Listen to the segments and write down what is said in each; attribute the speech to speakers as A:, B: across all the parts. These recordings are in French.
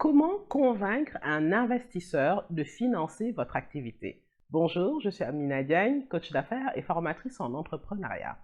A: Comment convaincre un investisseur de financer votre activité? Bonjour, je suis Amina Diagne, coach d'affaires et formatrice en entrepreneuriat.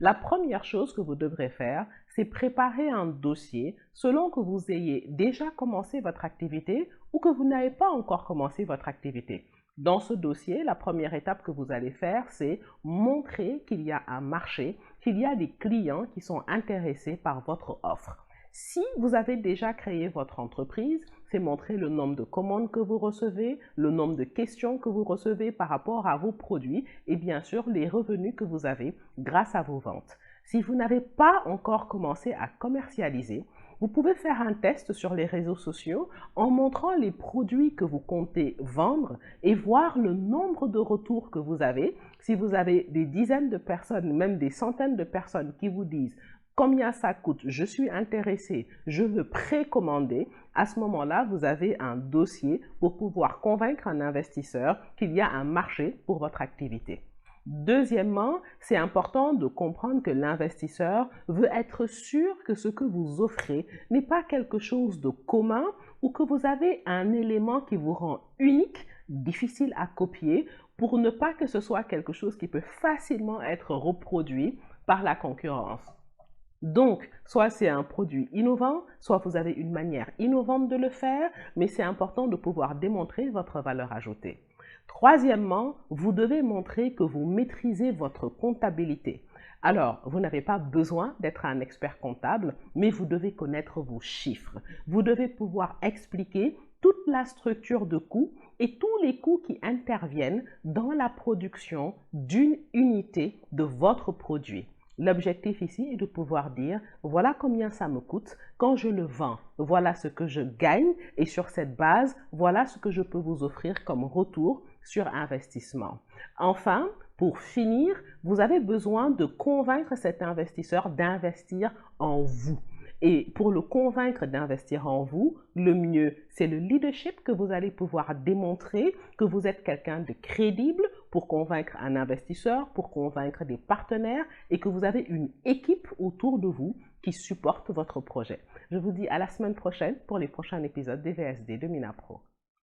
A: La première chose que vous devrez faire, c'est préparer un dossier selon que vous ayez déjà commencé votre activité ou que vous n'avez pas encore commencé votre activité. Dans ce dossier, la première étape que vous allez faire, c'est montrer qu'il y a un marché, qu'il y a des clients qui sont intéressés par votre offre. Si vous avez déjà créé votre entreprise, c'est montrer le nombre de commandes que vous recevez, le nombre de questions que vous recevez par rapport à vos produits et bien sûr les revenus que vous avez grâce à vos ventes. Si vous n'avez pas encore commencé à commercialiser, vous pouvez faire un test sur les réseaux sociaux en montrant les produits que vous comptez vendre et voir le nombre de retours que vous avez. Si vous avez des dizaines de personnes, même des centaines de personnes qui vous disent combien ça coûte, je suis intéressé, je veux précommander, à ce moment-là, vous avez un dossier pour pouvoir convaincre un investisseur qu'il y a un marché pour votre activité. Deuxièmement, c'est important de comprendre que l'investisseur veut être sûr que ce que vous offrez n'est pas quelque chose de commun ou que vous avez un élément qui vous rend unique, difficile à copier, pour ne pas que ce soit quelque chose qui peut facilement être reproduit par la concurrence. Donc, soit c'est un produit innovant, soit vous avez une manière innovante de le faire, mais c'est important de pouvoir démontrer votre valeur ajoutée. Troisièmement, vous devez montrer que vous maîtrisez votre comptabilité. Alors, vous n'avez pas besoin d'être un expert comptable, mais vous devez connaître vos chiffres. Vous devez pouvoir expliquer toute la structure de coûts et tous les coûts qui interviennent dans la production d'une unité de votre produit. L'objectif ici est de pouvoir dire, voilà combien ça me coûte quand je le vends, voilà ce que je gagne et sur cette base, voilà ce que je peux vous offrir comme retour sur investissement. Enfin, pour finir, vous avez besoin de convaincre cet investisseur d'investir en vous. Et pour le convaincre d'investir en vous, le mieux, c'est le leadership que vous allez pouvoir démontrer que vous êtes quelqu'un de crédible pour convaincre un investisseur, pour convaincre des partenaires et que vous avez une équipe autour de vous qui supporte votre projet. Je vous dis à la semaine prochaine pour les prochains épisodes des VSD de Minapro.